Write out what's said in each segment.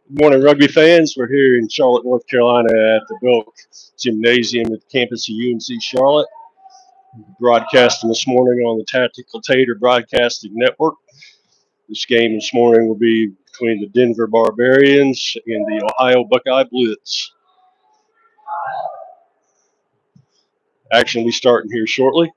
Good morning, rugby fans. We're here in Charlotte, North Carolina at the Belk Gymnasium at the campus of UNC Charlotte. Broadcasting this morning on the Tactical Tater Broadcasting Network. This game this morning will be between the Denver Barbarians and the Ohio Buckeye Blitz. Action will be starting here shortly.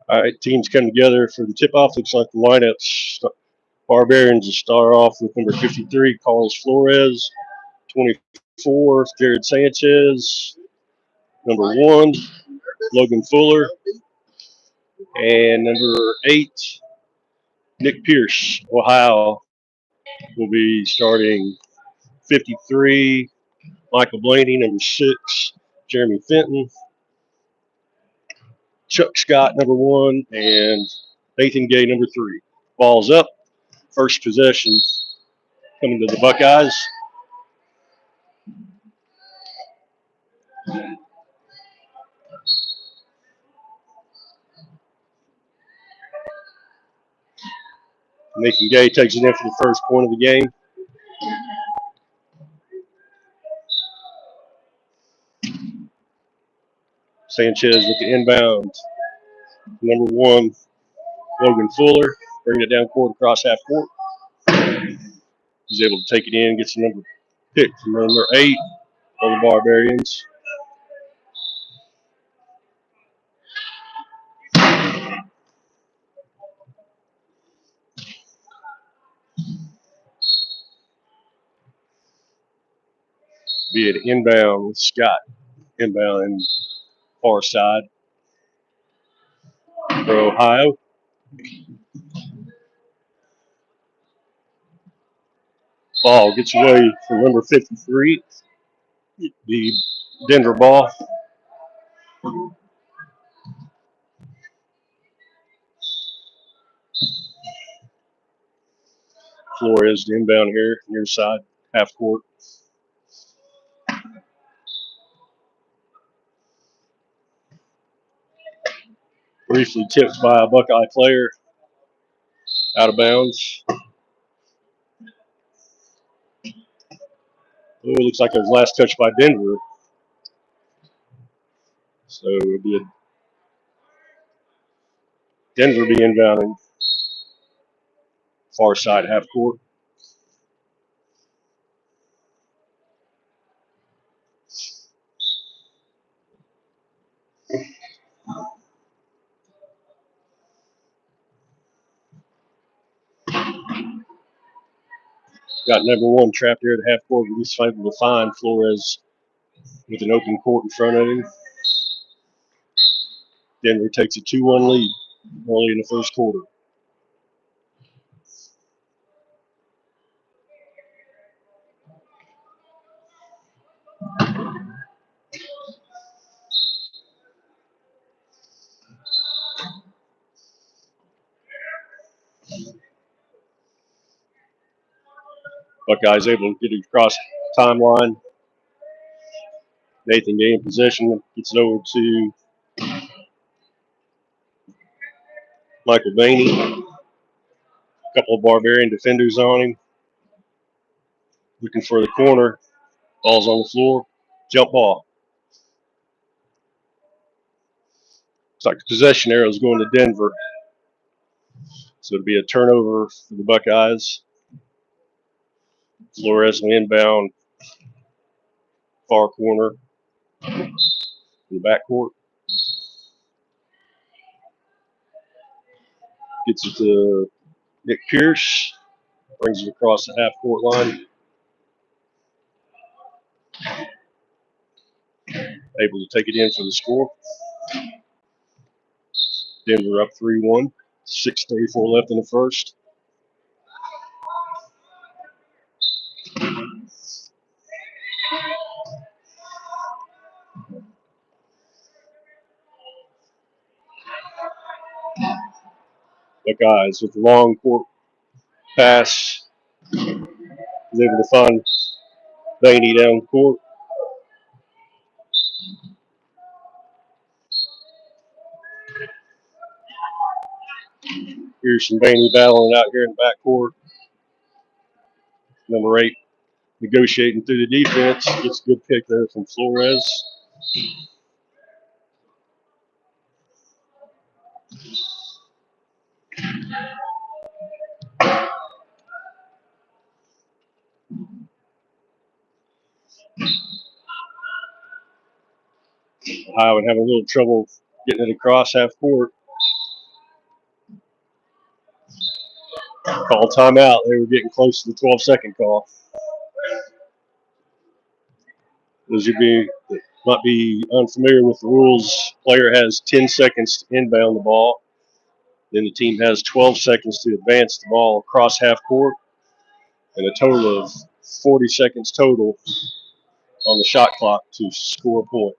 All right, teams come together for the tip-off. Looks like the lineups. Barbarians will start off with number 53, Carlos Flores. 24, Jared Sanchez. Number 1, Logan Fuller. And number 8, Nick Pierce. Ohio will be starting 53, Michael Blaney. Number 6, Jeremy Fenton. Chuck Scott, number 1, and Nathan Gay, number 3. Ball's up. First possession coming to the Buckeyes. Nathan Gay takes it in for the first point of the game. Sanchez with the inbound. Number 1, Logan Fuller, bringing it down court across half court. He's able to take it in, gets the number pick from number 8 on the Barbarians. Be it inbound with Scott. Inbound and far side for Ohio. Ball gets away from number 53, the Denver ball. Flores the inbound here, near side, half court. Briefly tipped by a Buckeye player, out of bounds. Oh, it looks like it was last touched by Denver. So it'll be a Denver be inbounding far side half court. Got number 1 trapped here at half court. He's able to find Flores with an open court in front of him. Denver takes a 2-1 lead early in the first quarter. Buckeyes able to get it across timeline. Nathan Gay in possession, gets it over to Michael Baney. Couple of Barbarian defenders on him. Looking for the corner. Ball's on the floor. Jump ball. It's like the possession arrow is going to Denver. So it'll be a turnover for the Buckeyes. Flores will inbound far corner in the backcourt. Gets it to Nick Pierce. Brings it across the half-court line. Able to take it in for the score. Denver up 3-1. 6:34 left in the first. Buckeyes with the long court pass. Is able to find Bainey down the court. Here's some Bainey battling out here in the backcourt. Number 8 negotiating through the defense. Gets a good pick there from Flores. Ohio would have a little trouble getting it across half court. Call timeout. They were getting close to the 12-second call. Those of you that might be unfamiliar with the rules, player has 10 seconds to inbound the ball. Then the team has 12 seconds to advance the ball across half court, and a total of 40 seconds total on the shot clock to score a point.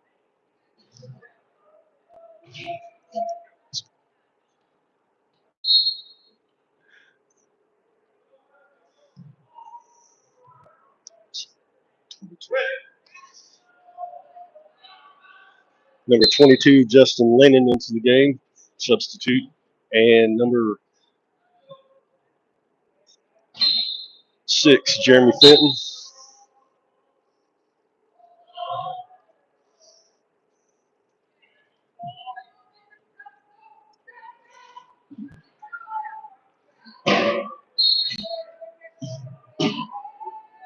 Number 22, Justin Lennon into the game, substitute, and number 6, Jeremy Fenton.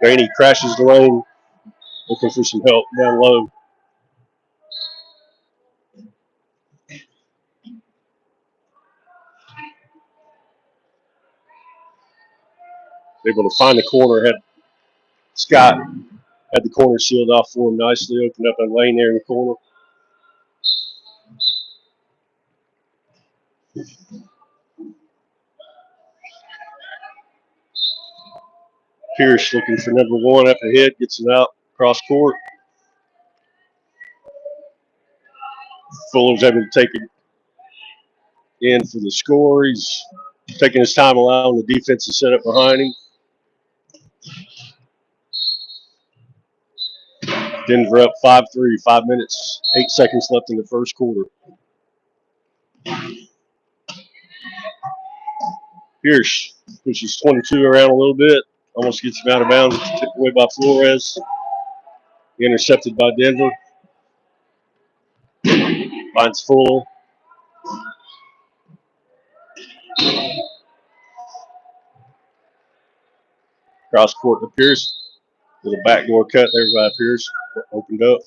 Bainey crashes the lane, looking for some help down low. Able to find the corner. Had Scott had the corner sealed off for him nicely. Opened up a lane there in the corner. Pierce looking for number 1 up ahead. Gets it out cross court. Fuller's able to take it in for the score. He's taking his time, allowing the defense to set up behind him. Denver up 5-3, 5 minutes, 8 seconds left in the first quarter. Pierce pushes 22 around a little bit, almost gets him out of bounds. It's tipped away by Flores. Intercepted by Denver. Finds Fuller. Cross court to Pierce. Little backdoor cut there by Pierce. Opened up.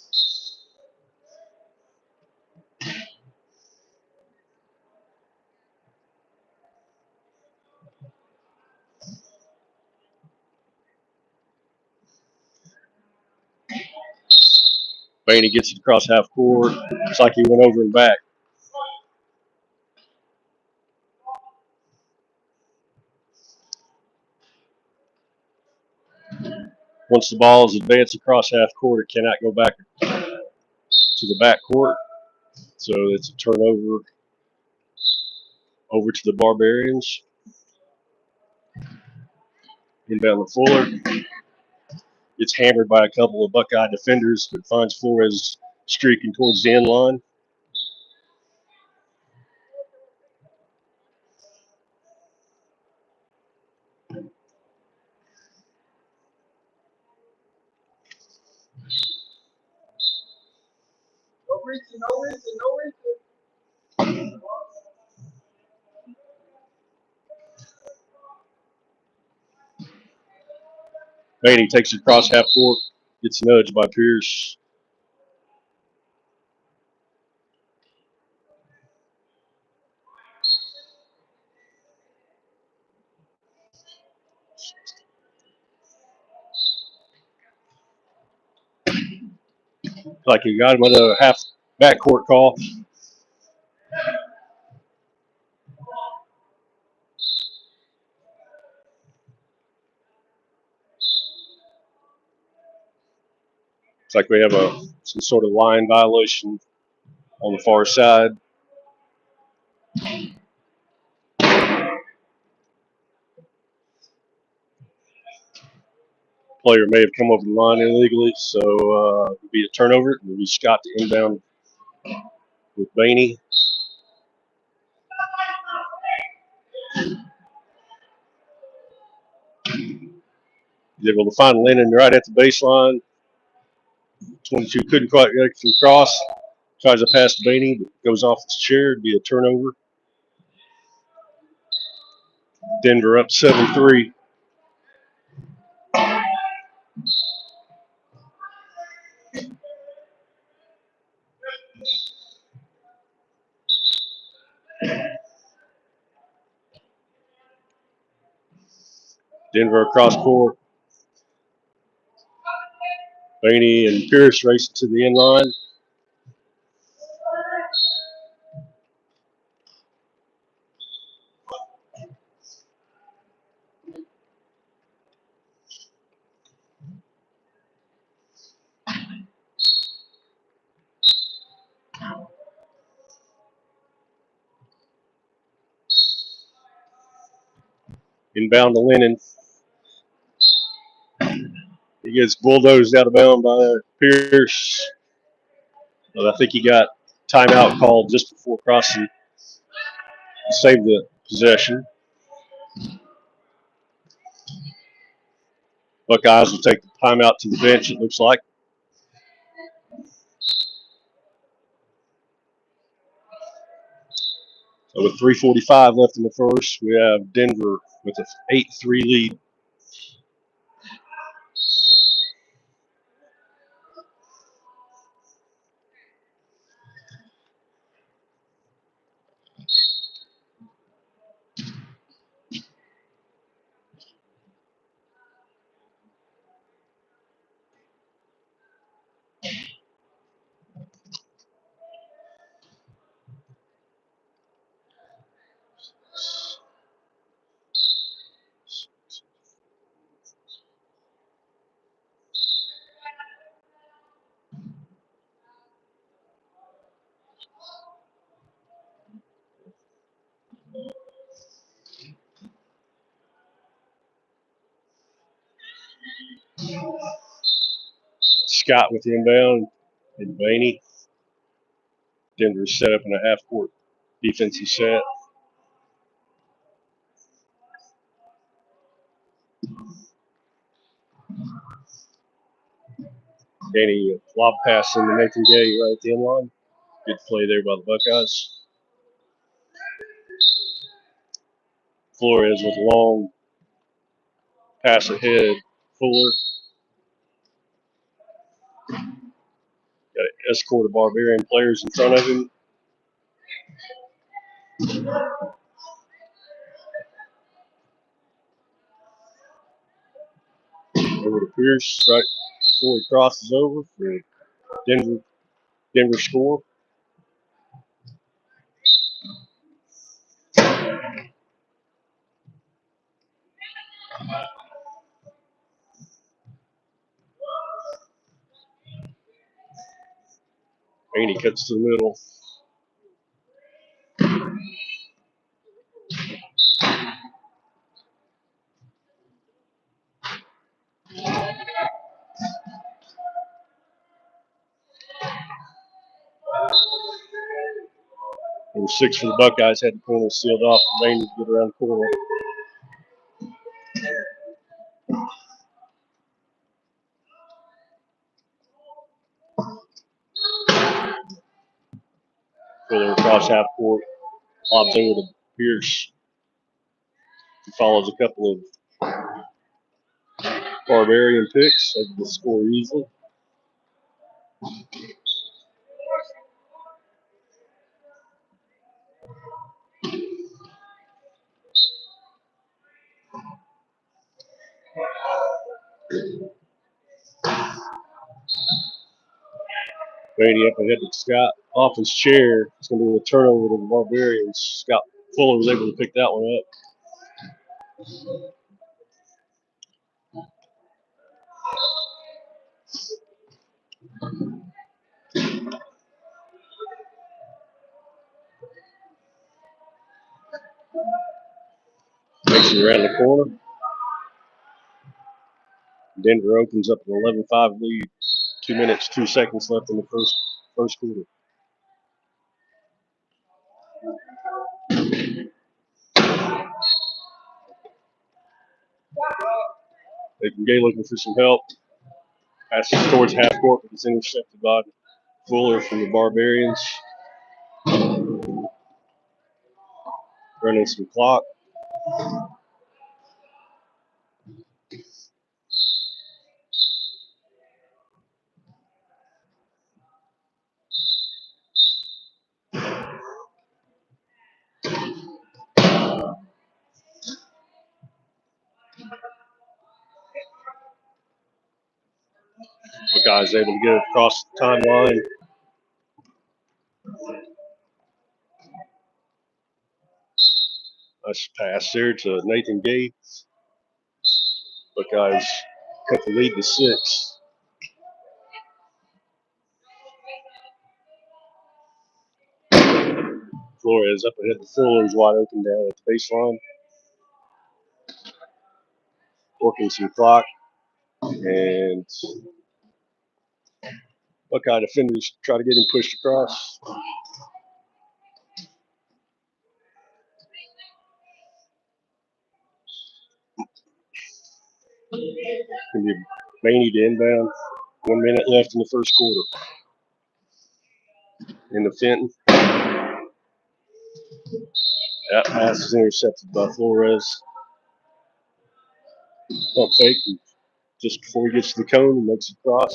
Bainey gets it across half court. Looks like he went over and back. Once the ball is advanced across half court, it cannot go back to the back court. So it's a turnover over to the Barbarians. Inbound to Fuller. Gets hammered by a couple of Buckeye defenders, but finds Flores streaking towards the end line. Manny takes it across half court, gets nudged by Pierce. Like he got him with a half backcourt call. It's like we have some sort of line violation on the far side. Player may have come over the line illegally, so it'll be a turnover. It'll be Scott to inbound with Baney. He's able to find Lennon right at the baseline. 22 couldn't quite get across. Tries to pass to Baney, but goes off his chair. It'd be a turnover. Denver up 7-3. Denver across court. Baney and Pierce racing to the end line. Inbound to Lennon. He gets bulldozed out of bounds by Pierce. But I think he got timeout called just before crossing to save the possession. Buckeyes will take the timeout to the bench, it looks like. So with 3:45 left in the first, we have Denver with an 8-3 lead. Scott with the inbound and Baney. Denver set up in a half-court defensive set. Danny lob pass into Nathan Gay right at the end line. Good play there by the Buckeyes. Flores with a long pass ahead. Fuller. Got to escort of Barbarian players in front of him. Over to Pierce right before he crosses over for Denver score. Baney cuts to the middle. Number 6 for the Buckeyes had the corner sealed off. Baney to get around the corner. Fuller across half court, lobs over to Pierce. He follows a couple of Barbarian picks, able to score easily. Beatty up ahead to Scott off his chair. It's going to be a turnover to the Barbarians. Scott Fuller was able to pick that one up. Makes it around the corner. Denver opens up an 11-5 lead. 2 minutes, 2 seconds left in the first quarter. Nathan Gay looking for some help. Passes towards half court, but it's intercepted by Fuller from the Barbarians. Running some clock. Buckeyes able to get it across the timeline. Nice pass there to Nathan Gay. Buckeyes cut the lead to 6. Flores up ahead to Fuller's wide open down at the baseline. Working some clock. And Buckeye defenders try to get him pushed across. Can be Maney to inbound. 1 minute left in the first quarter. Into Fenton. That pass is intercepted by Flores. Pump fake. Just before he gets to the cone, he makes a cross.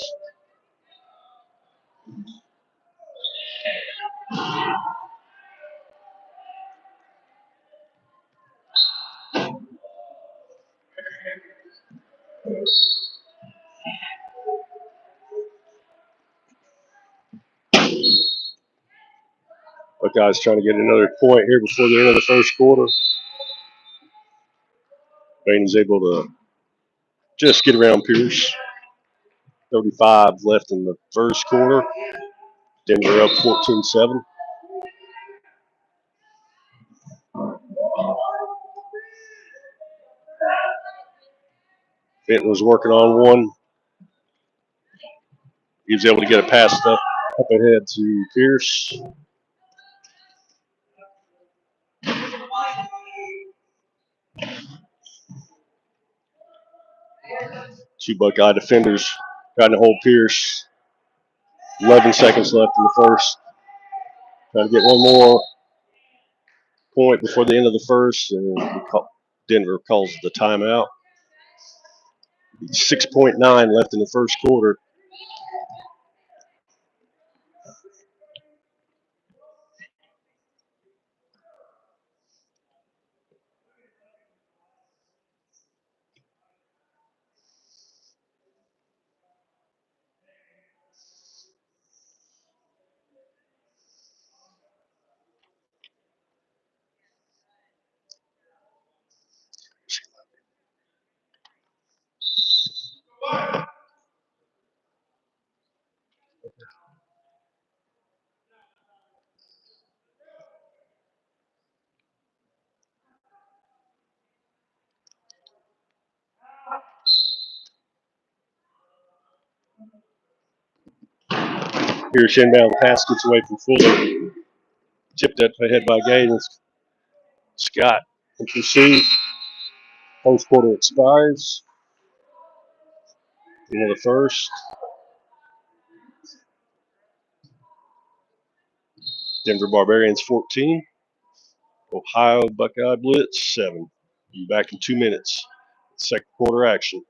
Buckeyes trying to get another point here before the end of the first quarter. Bainey's able to just get around Pierce. 35 left in the first quarter. Denver up 14-7. Fenton was working on one. He was able to get a pass up ahead to Pierce. Two Buckeye defenders trying to hold Pierce. 11 seconds left in the first. Trying to get one more point before the end of the first, and Denver calls the timeout. 6.9 left in the first quarter. Pierce inbound pass gets away from Fuller. Tipped up ahead by Gaines. Scott can receive. First quarter expires. Into the first. Denver Barbarians 14. Ohio Buckeye Blitz 7. Be back in 2 minutes. Second quarter action.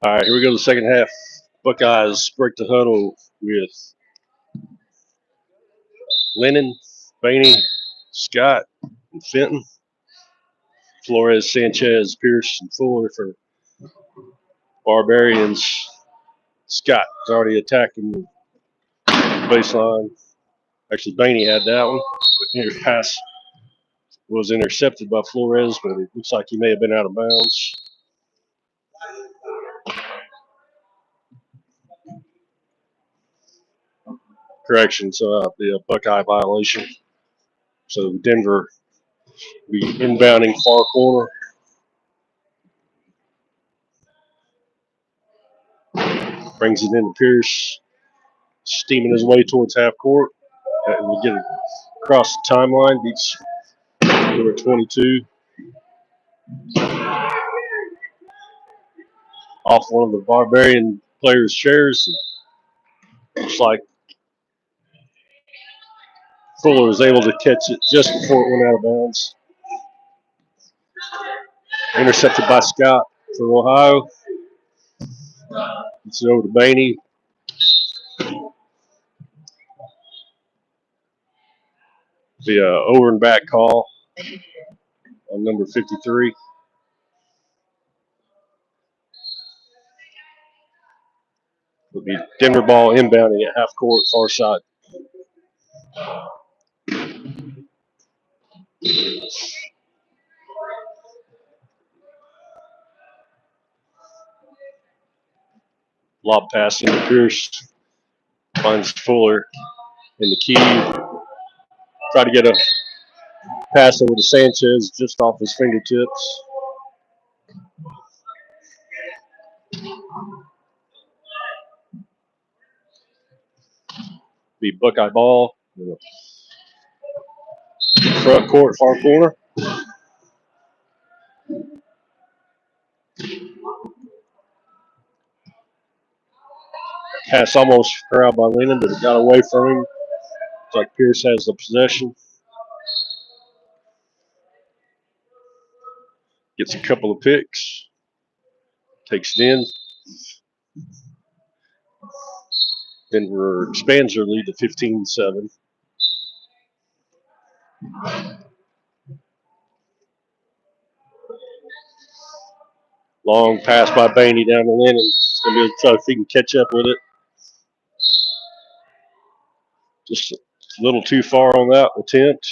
All right, here we go. The second half. Buckeyes break the huddle with Lennon, Bainey, Scott, and Fenton. Flores, Sanchez, Pierce, and Fuller for Barbarians. Scott is already attacking the baseline. Actually, Bainey had that one. His pass was intercepted by Flores, but it looks like he may have been out of bounds. Correction, so the Buckeye violation. So Denver be inbounding far corner. Brings it into Pierce, steaming his way towards half court. And we get it across the timeline, beats number 22. Off one of the Barbarian players' chairs. Looks like Fuller was able to catch it just before it went out of bounds. Intercepted by Scott for Ohio. It's over to Bainey. The over and back call on number 53. Will be Denver ball inbounding at half court, far side. Lob pass into Pierce. Finds Fuller in the key. Try to get a pass over to Sanchez just off his fingertips. Be Buckeye ball. Front court, far corner. Pass almost corralled by Lennon, but it got away from him. Looks like Pierce has the possession. Gets a couple of picks. Takes it in. Denver expands their lead to 15-7. Long pass by Bainey down to Lennon. It's going to be try to see if he can catch up with it. Just a little too far on that attempt.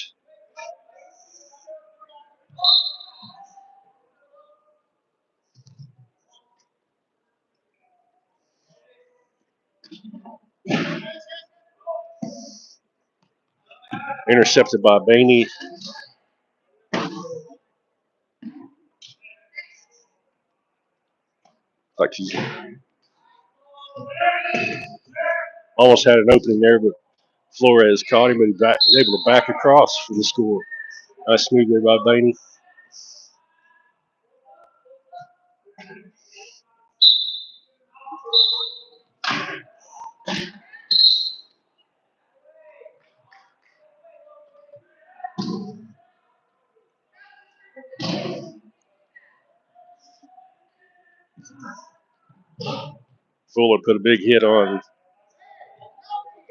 Intercepted by Baney. Like he's almost had an opening there, but Flores caught him, but he able to back across for the score. Nice move there by Baney. Fuller put a big hit on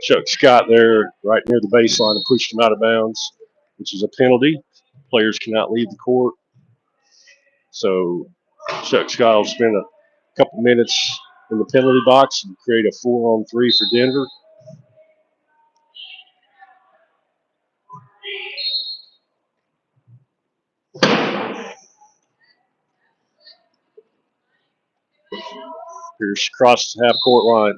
Chuck Scott there right near the baseline and pushed him out of bounds, which is a penalty. Players cannot leave the court. So Chuck Scott will spend a couple minutes in the penalty box and create a 4-on-3 for Denver. Pierce across the half-court line.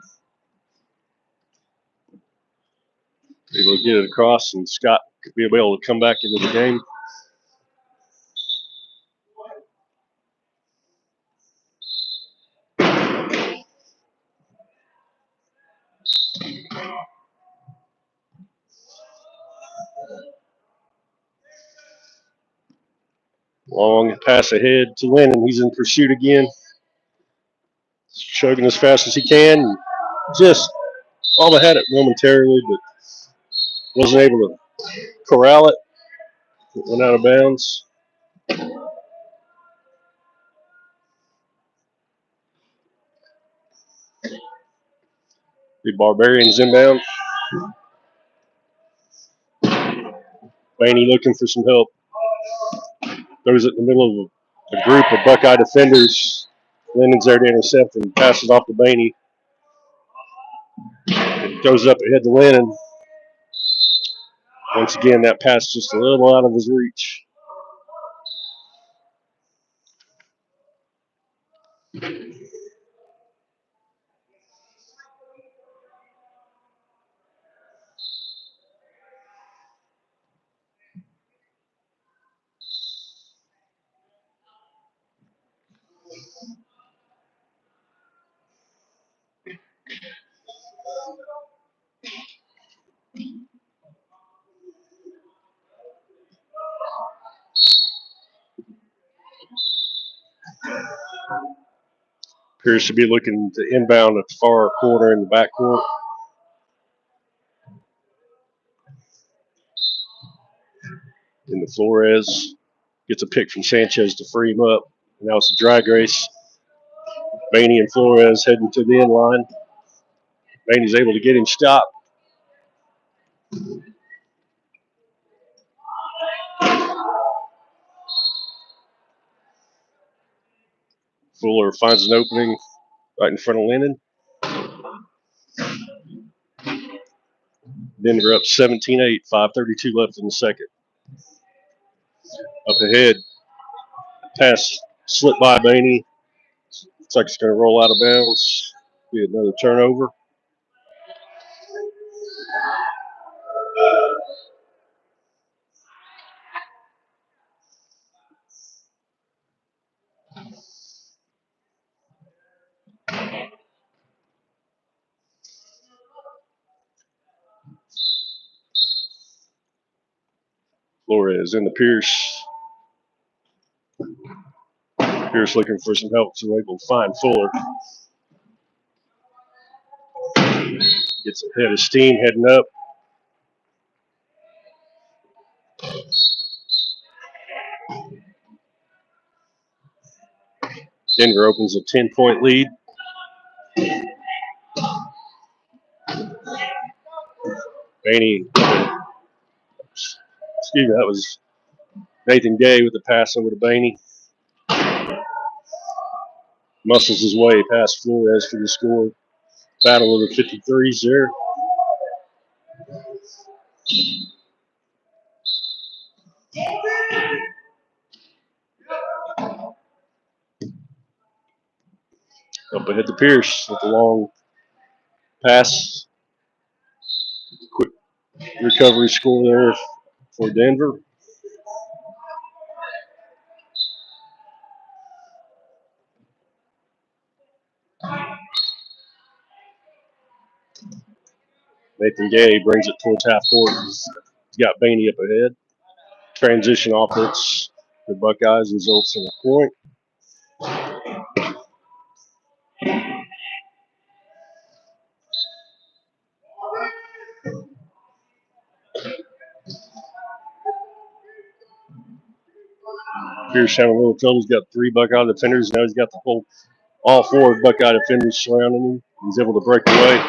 Able to get it across, and Scott could be able to come back into the game. Long pass ahead to Lennon. He's in pursuit again. Chugging as fast as he can. Just almost had it momentarily, but wasn't able to corral it. It went out of bounds. The Barbarians inbound. Baney looking for some help. Throws it in the middle of a group of Buckeye defenders. Lennon's there to intercept and passes off to Baney. It goes up ahead to Lennon. Once again, that pass just a little out of his reach. Appears to be looking to inbound at the far corner in the backcourt. In the Flores gets a pick from Sanchez to free him up. Now it's a drag race. Baney and Flores heading to the end line. Baney's able to get him stopped. Fuller finds an opening right in front of Lennon. Denver up 17-8, 5:32 left in the second. Up ahead, pass slipped by Baney. Looks like it's going to roll out of bounds. Be another turnover. Flores in the Pierce. Pierce looking for some help, so able to find Fuller. Gets ahead of steam heading up. Denver opens a 10-point lead. Baney, excuse me, that was Nathan Gay with the pass over to Baney. Muscles his way past Flores for the score. Battle of the 53s there. Up ahead to Pierce with the long pass. Quick recovery score there for Denver. Nathan Gay brings it towards half court. He's got Bainey up ahead. Transition offense for Buckeyes results in a point. Pierce having a little trouble. He's got 3 Buckeye defenders. Now he's got all 4 Buckeye defenders surrounding him. He's able to break away.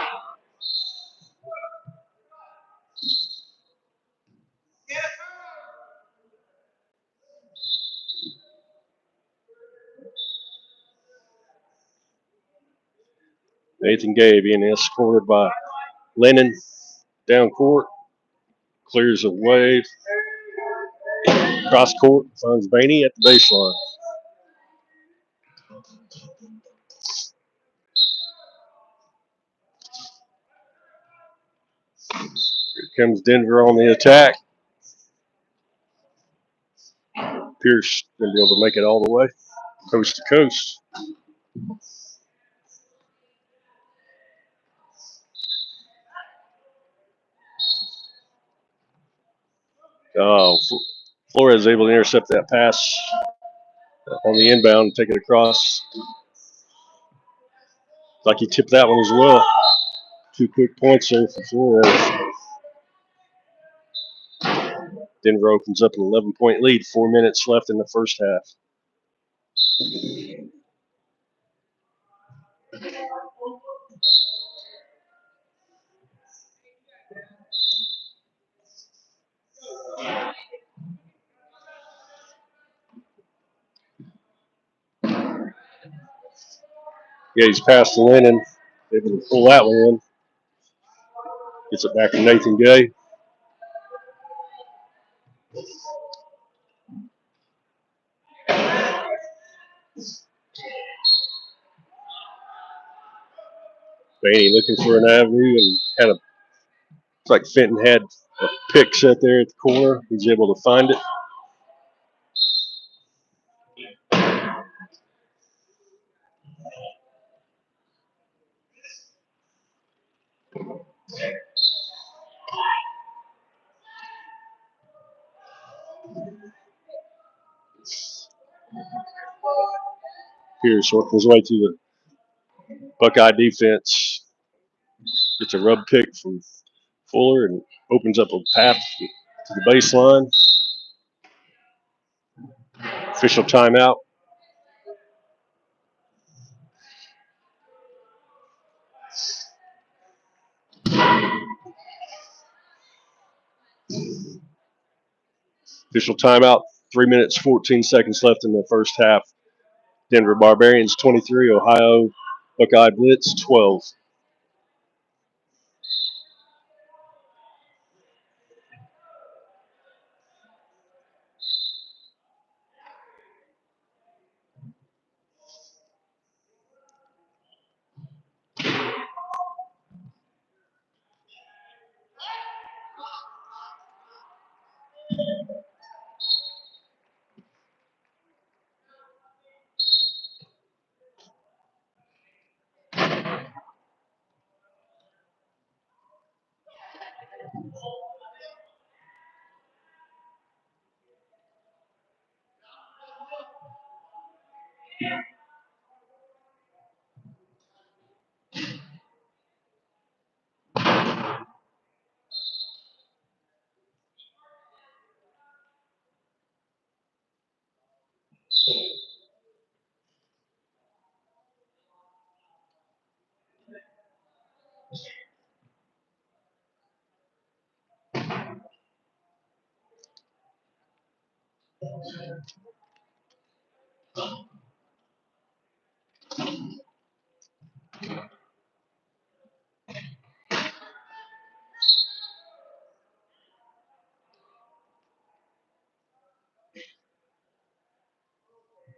Nathan Gay being escorted by Lennon down court. Clears away. Cross court. Finds Bainey at the baseline. Here comes Denver on the attack. Pierce going to be able to make it all the way, coast to coast. Flores able to intercept that pass on the inbound and take it across. Like he tipped that one as well. 2 quick points there for Flores. Denver opens up an 11-point lead. 4 minutes left in the first half. Yeah, he's past the Lennon. Able to pull that one in. Gets it back to Nathan Gay. Bainey looking for an avenue and kind of looks like Fenton had a pick set there at the corner. He's able to find it. Pierce working his way through the Buckeye defense. Gets a rub pick from Fuller and opens up a path to the baseline. Official timeout. Official timeout. 3 minutes, 14 seconds left in the first half. Denver Barbarians 23, Ohio Buckeye Blitz 12.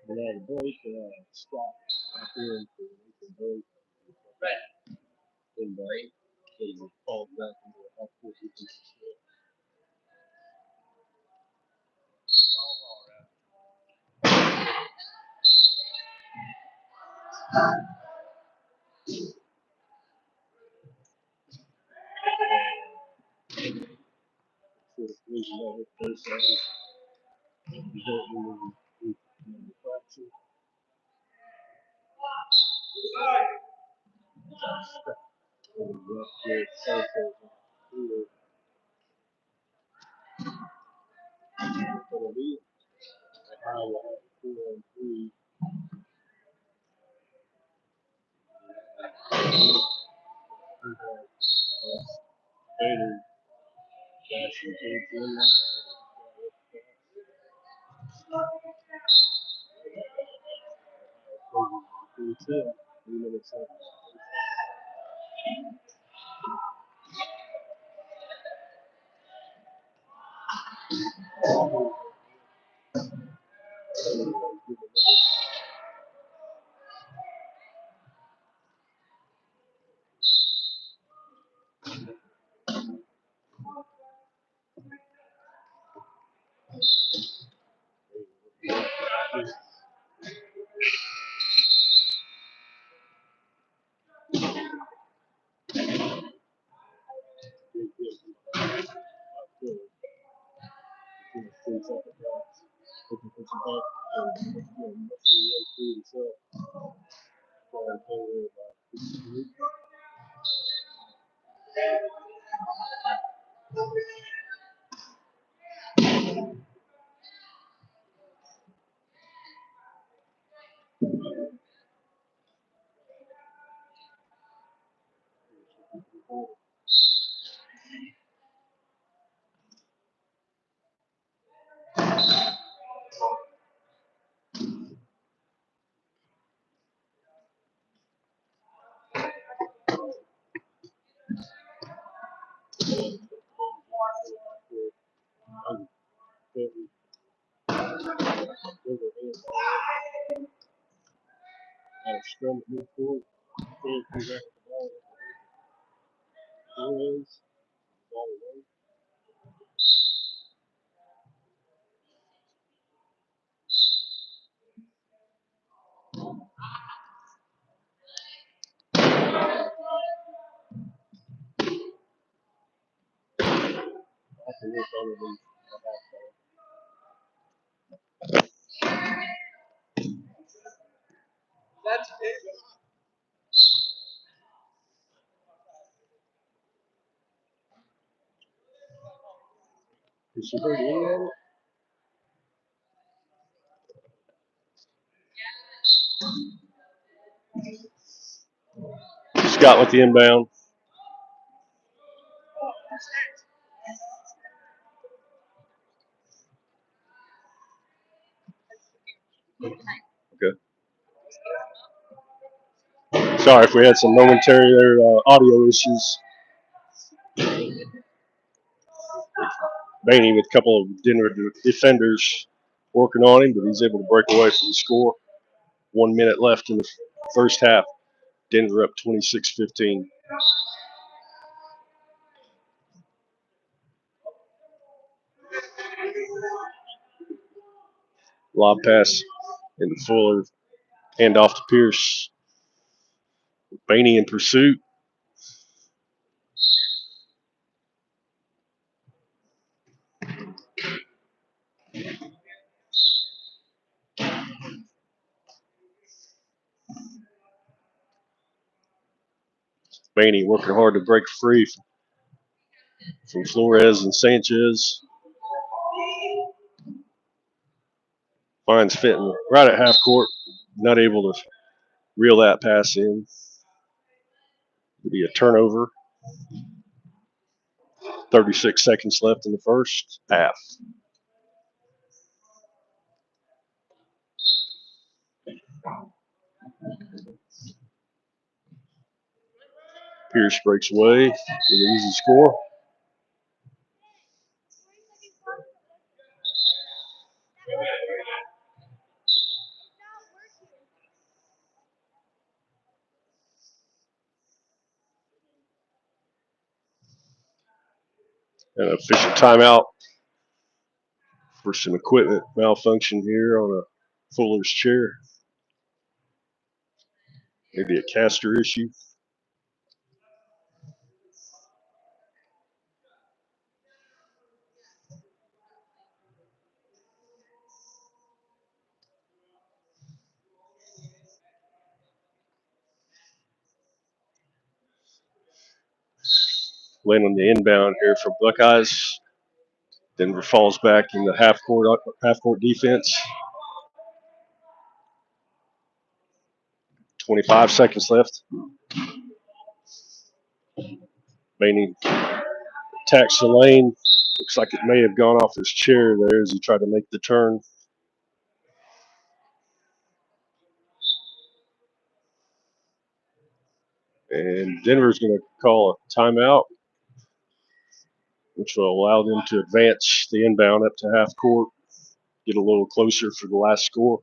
And then break stop up here and break in break. Scott with the inbound. Okay. Sorry if we had some momentary audio issues. Bainey with a couple of Denver defenders working on him, but he's able to break away from the score. 1 minute left in the first half. Denver up 26-15. Lob pass into Fuller. Hand off to Pierce. Bainey in pursuit. Bainey working hard to break free from Flores and Sanchez. Finds Fenton right at half court. Not able to reel that pass in. It'll be a turnover. 36 seconds left in the first half. Pierce breaks away with an easy score. An official timeout for some equipment malfunction here on a Fuller's chair. Maybe a caster issue. Laying on the inbound here for Buckeyes. Denver falls back in the half court defense. 25 seconds left. Maney attacks the lane. Looks like it may have gone off his chair there as he tried to make the turn. And Denver's going to call a timeout, which will allow them to advance the inbound up to half court, get a little closer for the last score.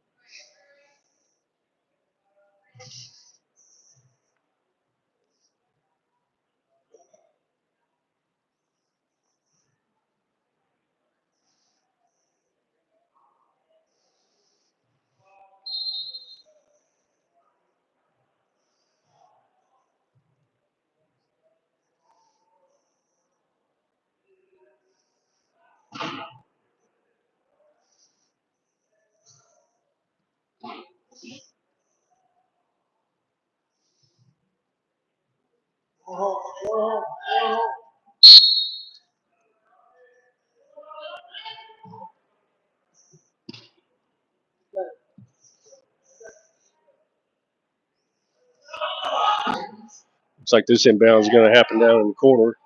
Looks like this inbound is going to happen down in the corner.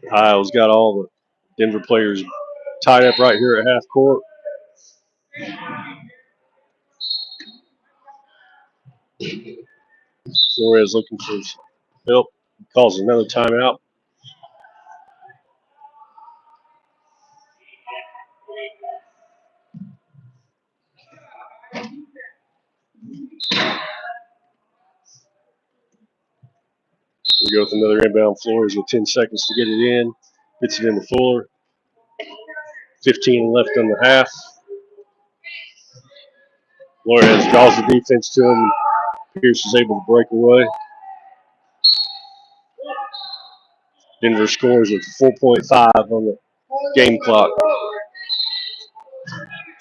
Ohio's got all the Denver players tied up right here at half court. Flores looking for help. Calls another timeout. We go with another inbound. Flores with 10 seconds to get it in. Gets it into Fuller. 15 left on the half. Flores draws the defense to him. Pierce is able to break away. Denver scores with 4.5 on the game clock.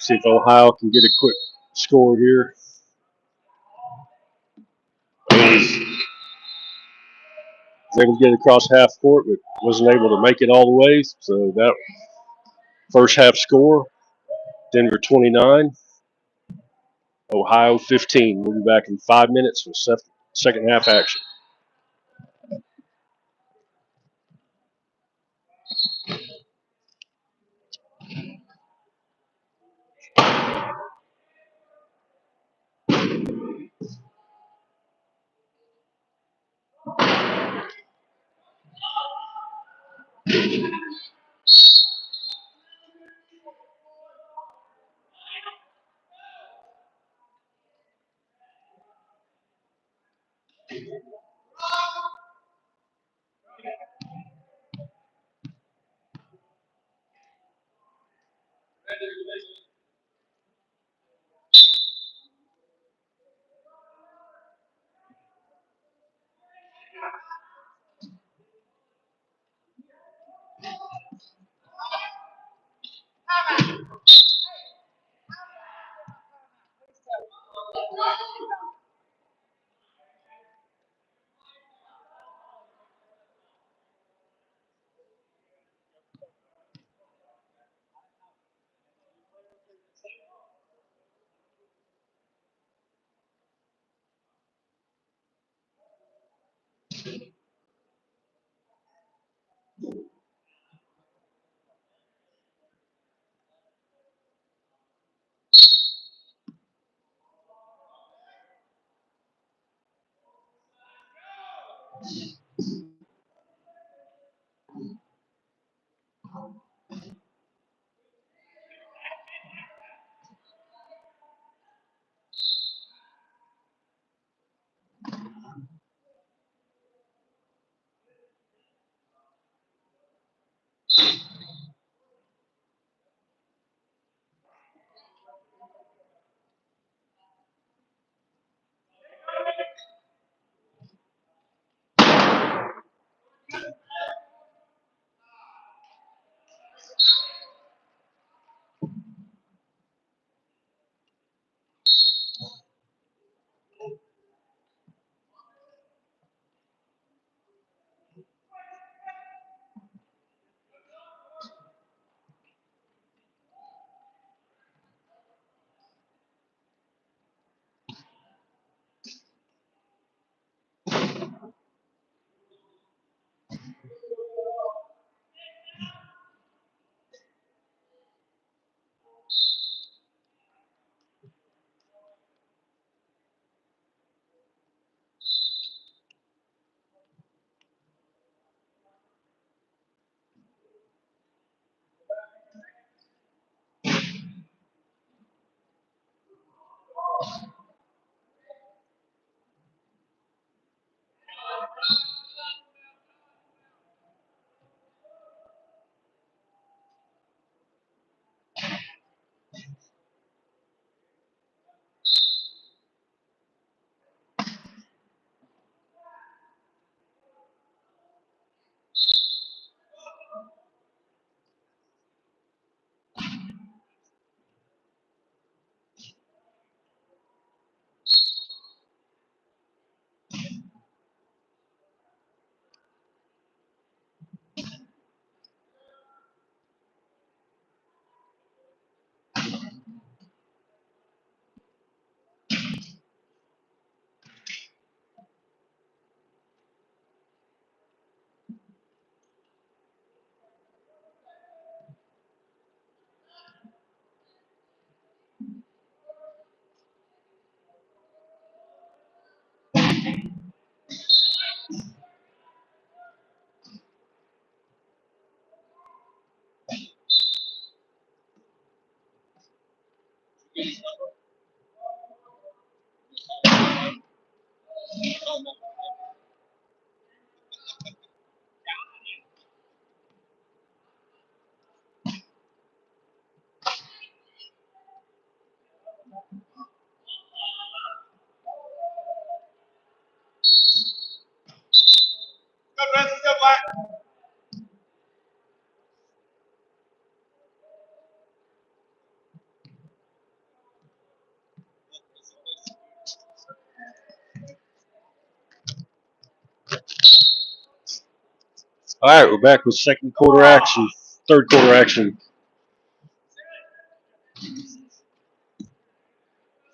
See if Ohio can get a quick score here. Was able to get across half court, but wasn't able to make it all the way. So that first half score, Denver 29, Ohio 15. We'll be back in 5 minutes for second half action. All right, we're back with second quarter action, third quarter action.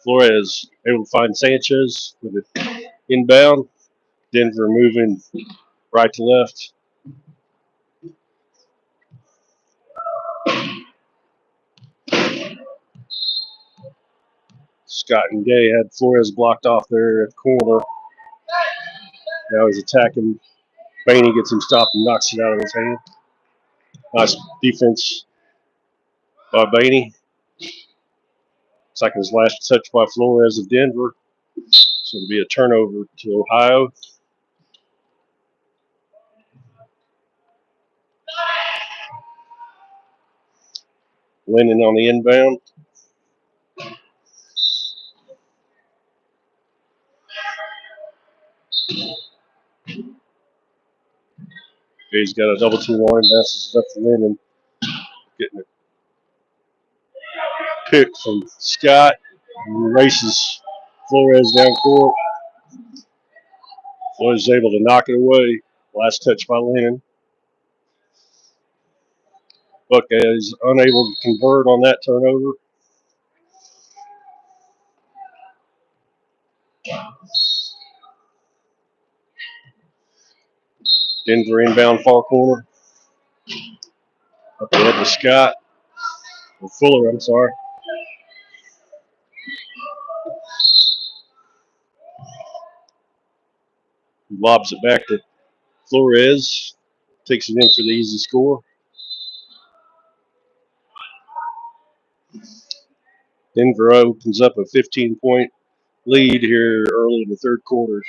Flores able to find Sanchez with it inbound. Denver moving right to left. Scott and Gay had Flores blocked off there at the corner. Now he's attacking. Bainey gets him stopped and knocks it out of his hand. Nice defense by Bainey. It's like his last touch by Flores of Denver. So it'll be a turnover to Ohio. Lennon on the inbound. He's got a double team on him. Passes it up to Lennon. Getting a pick from Scott. He races Flores down court. Flores is able to knock it away. Last touch by Lennon. Buckeyes unable to convert on that turnover. Denver inbound far corner. Up ahead to Scott. Or Fuller, I'm sorry. He lobs it back to Flores. Takes it in for the easy score. Denver opens up a 15-point lead here early in the third quarter.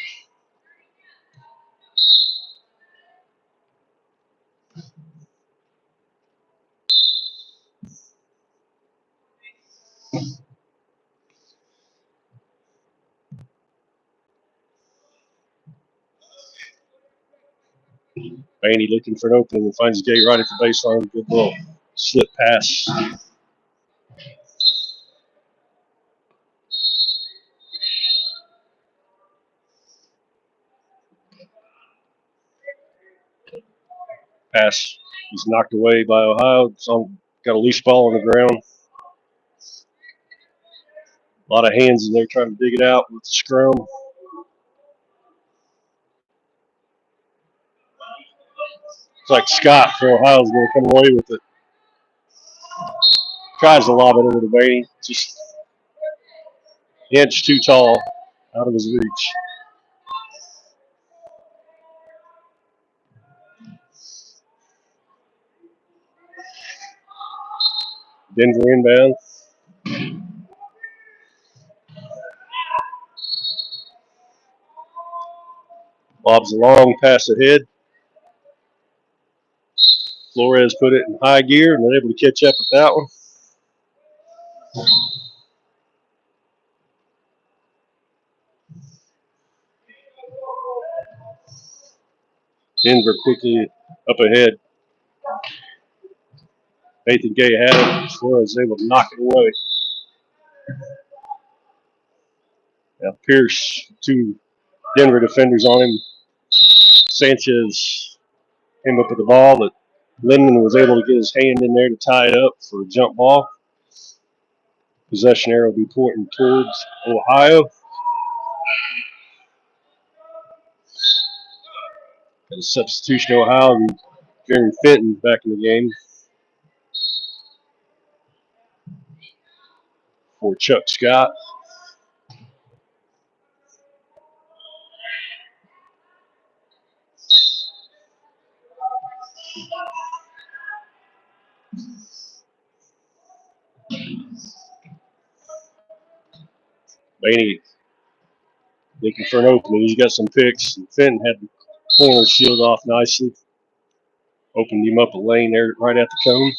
Bainey looking for an opening and finds Gay right at the baseline. Good little slip pass. Pass is knocked away by Ohio. Got a loose ball on the ground. A lot of hands in there trying to dig it out with the scrum. It's like Scott for Ohio is going to come away with it. Tries to lob it over to Bainey. Just an inch too tall, out of his reach. Denver inbound. Lobs a long pass ahead. Flores put it in high gear and they're able to catch up with that one. Denver quickly up ahead. Nathan Gay had it. Flores able to knock it away. Now Pierce, two Denver defenders on him. Sanchez came up with the ball, but Lennon was able to get his hand in there to tie it up for a jump ball. Possession arrow will be pointing towards Ohio. And a substitution Ohio, Jeremy Fenton back in the game for Chuck Scott. Bainey looking for an opening. He's got some picks. Fenton had the corner sealed off nicely. Opened him up a lane there right at the cone.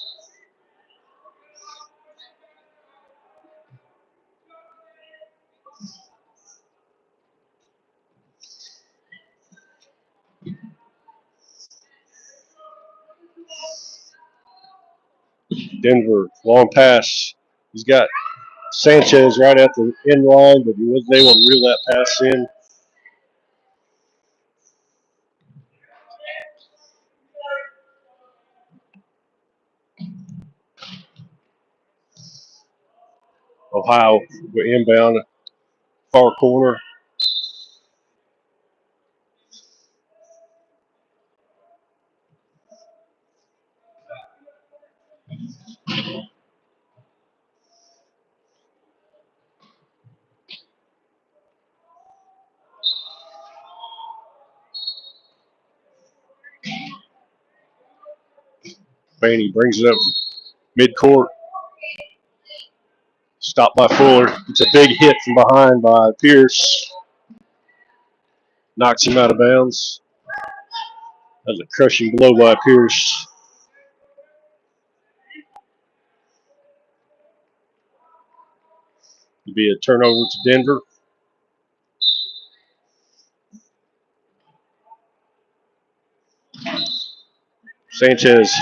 Denver, long pass. He's got Sanchez right at the end line, but he wasn't able to reel that pass in. Ohio with inbound, far corner. Baney brings it up midcourt. Stopped by Fuller. It's a big hit from behind by Pierce. Knocks him out of bounds. That was a crushing blow by Pierce. It'll be a turnover to Denver. Sanchez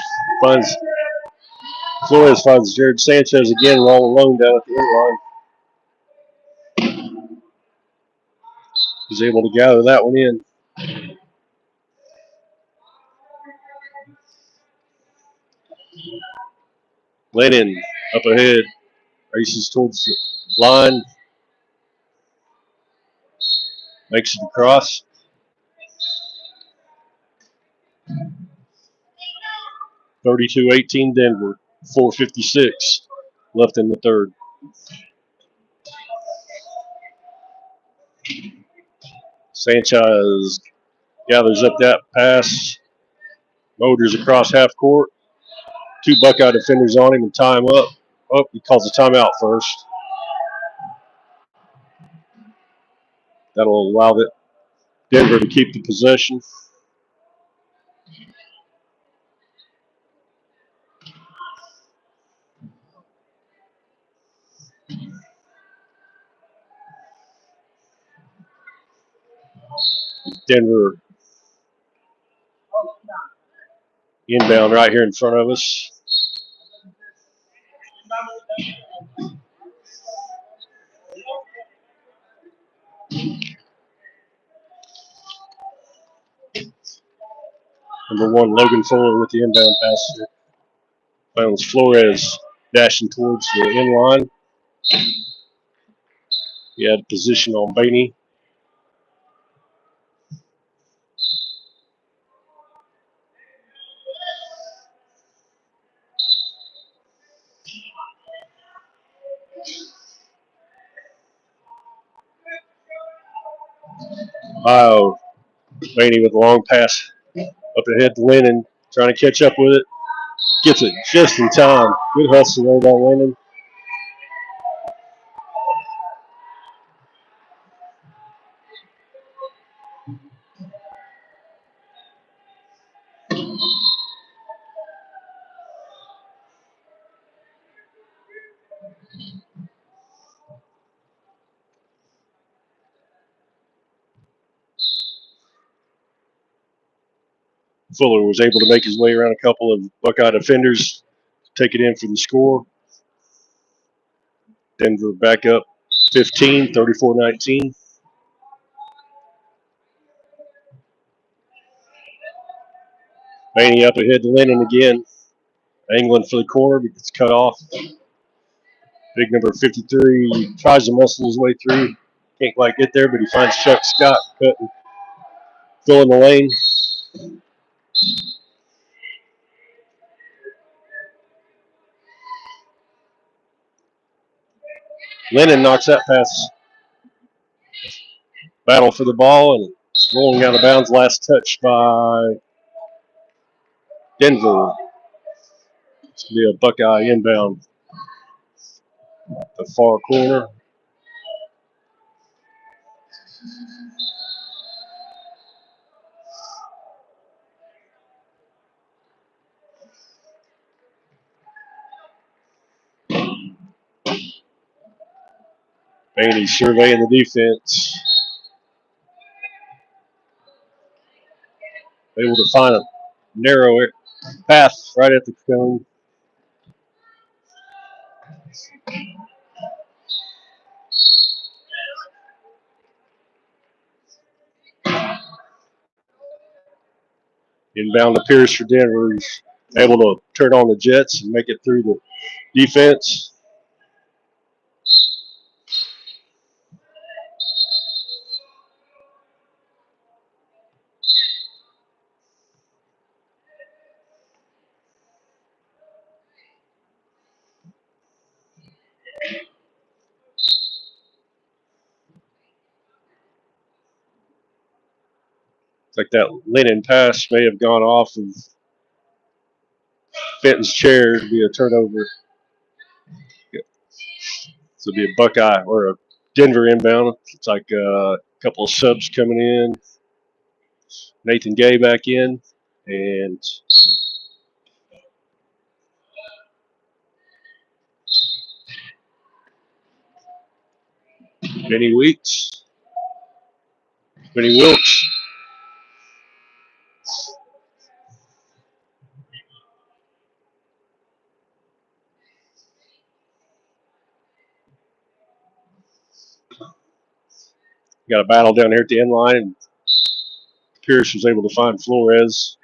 finds Flores finds Jared Sanchez again all alone down at the end line. He's able to gather that one in. Lennon up ahead, races towards the line, makes it across. (32-18) Denver, 4:56 left in the third. Sanchez gathers up that pass, motors across half court. Two Buckeye defenders on him and tie him up. Oh, he calls a timeout first. That'll allow Denver to keep the possession. Denver inbound right here in front of us. Number 1, Logan Fuller with the inbound pass. Finds Flores dashing towards the end line. He had position on Baney. Wow. Baney with a long pass up ahead to Lennon, trying to catch up with it. Gets it just in time. Good hustle there by Lennon. Fuller was able to make his way around a couple of Buckeye defenders, take it in for the score. Denver back up 15, 34-19. Baney up ahead to Lennon again. Angling for the corner, but it's cut off. Big number 53 tries to muscle his way through. Can't quite get there, but he finds Chuck Scott cutting, filling the lane. Lennon knocks that pass. Battle for the ball, and it's rolling out of bounds. Last touch by Denver. It's going to be a Buckeye inbound. The far corner. Baney surveying the defense. Able to find a narrow path right at the cone. Inbound to Pierce for Denver. He's able to turn on the jets and make it through the defense. like that Lennon pass may have gone off of Fenton's chair to be a turnover. So it'll be a Buckeye or a Denver inbound. It's like a couple of subs coming in. Nathan Gay back in, and Benny Wilkes. Got a battle down here at the end line, and Pierce was able to find Flores.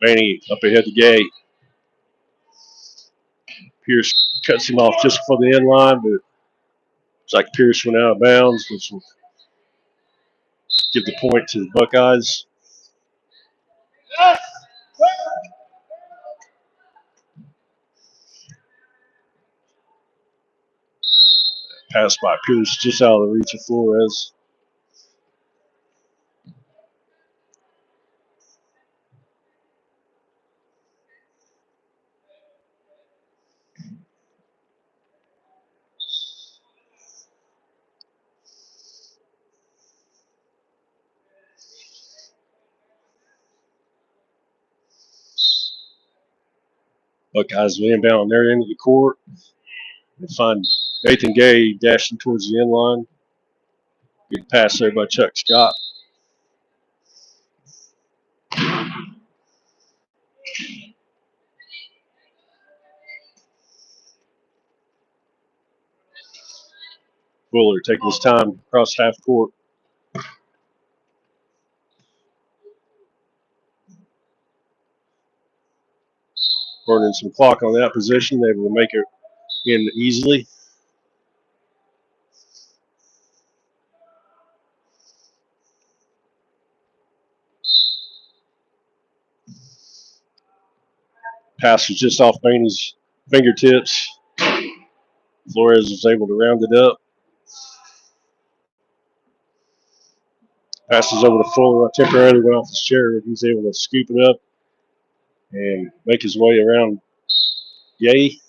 Manny up ahead to Gay. Pierce cuts him off just before the end line, but it's like Pierce went out of bounds, which will give the point to the Buckeyes. Pass by Pierce just out of the reach of Flores. Buckeyes will inbound on their end of the court. They find Nathan Gay dashing towards the end line. Good pass there by Chuck Scott. Fuller taking his time across half court. Burning some clock on that position, able to make it in easily. Pass was just off Maney's fingertips. Flores was able to round it up. Passes over to Fuller. Temporarily went off his chair, but he's able to scoop it up and make his way around Gay.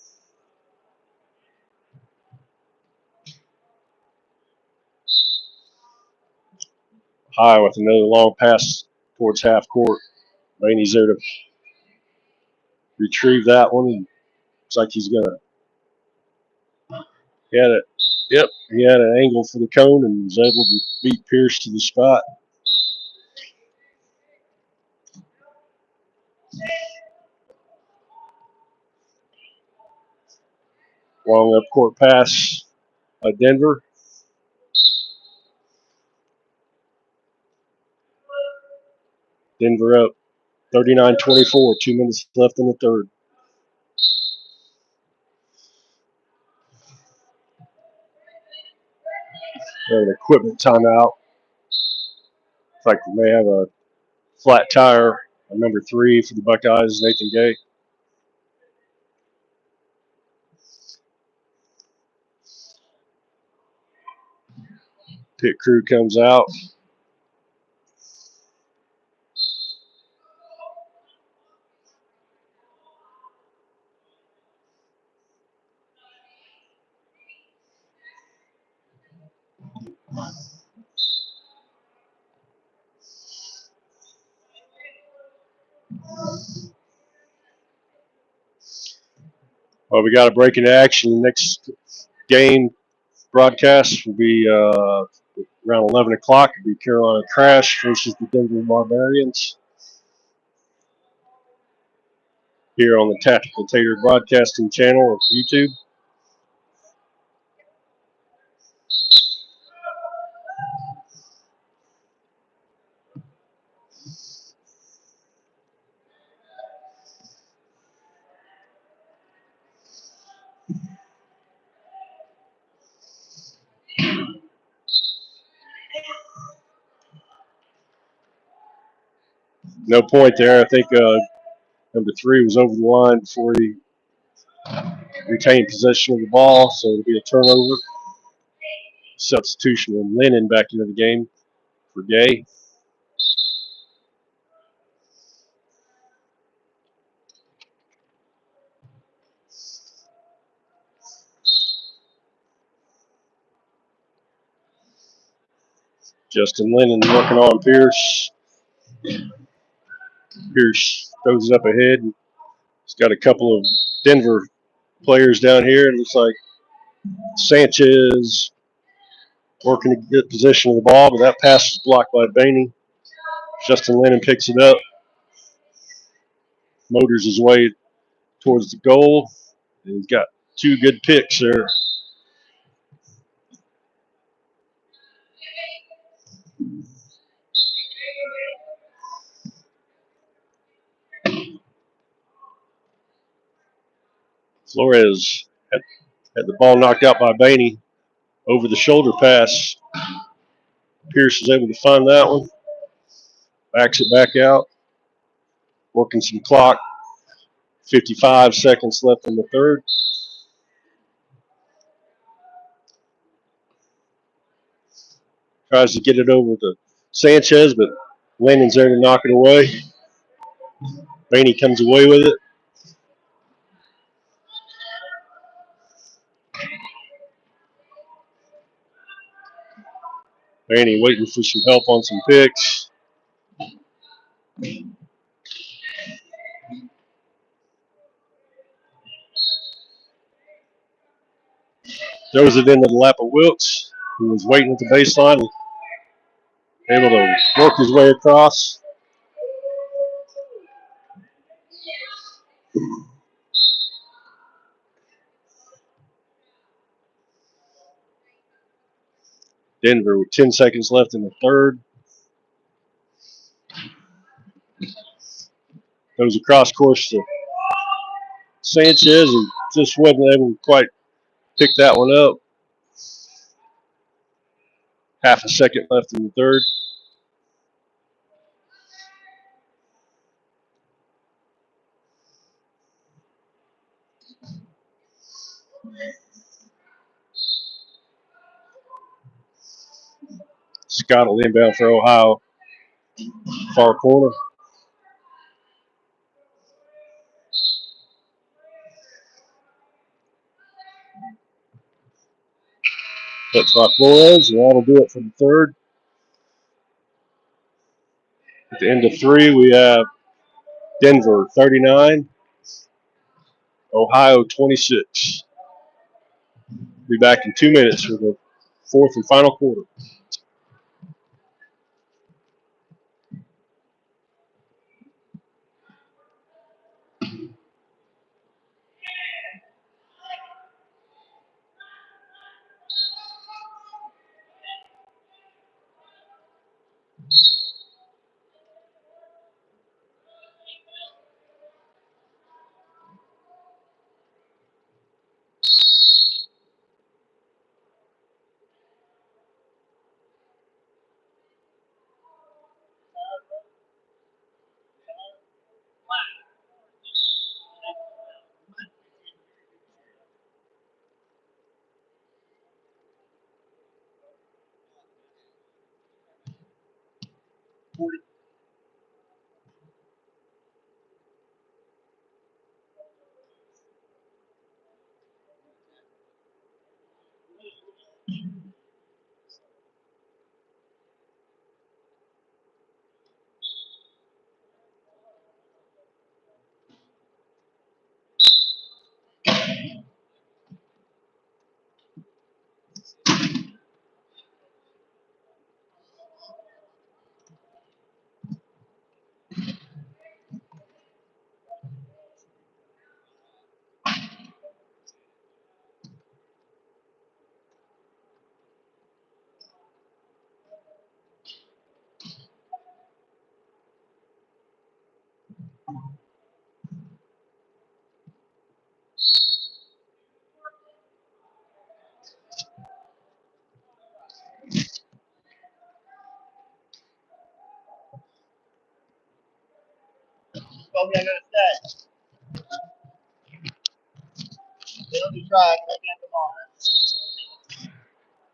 High with another long pass towards half court. Maney's there to retrieve that one. Looks like he's gonna. He had it. Yep, he had an angle for the cone and was able to beat Pierce to the spot. Long up court pass by Denver. Denver up 39-24. 2 minutes left in the third. An equipment timeout. Looks like we may have a flat tire on number 3 for the Buckeyes, Nathan Gay. Pit crew comes out. Well, we got a break into action. Next game broadcast will be around 11 o'clock. It'll be Carolina Crash versus the Denver Barbarians here on the Tactical Tater Broadcasting channel of YouTube. No point there. I think Number 3 was over the line before he retained possession of the ball, so it'll be a turnover. Substitution of Lennon back into the game for Gay. Justin Lennon working on Pierce. Pierce throws it up ahead. He's got a couple of Denver players down here. It looks like Sanchez working to get possession of the ball, but that pass is blocked by Bainey. Justin Lennon picks it up, motors his way towards the goal, and he's got 2 good picks there. Flores had the ball knocked out by Bainey. Over the shoulder pass. Pierce is able to find that one. Backs it back out. Working some clock. 55 seconds left in the third. Tries to get it over to Sanchez, but Lennon's there to knock it away. Bainey comes away with it. Bainey waiting for some help on some picks. Throws it into the lap of Wilkes, who was waiting at the baseline, able to work his way across. Denver with 10 seconds left in the third. Goes across course to Sanchez and just wasn't able to quite pick that one up. Half a second left in the third. Scott will inbound for Ohio. Far corner. That's by Flores, and that'll do it for the third. At the end of 3, we have Denver 39, Ohio 26. Be back in 2 minutes for the fourth and final quarter.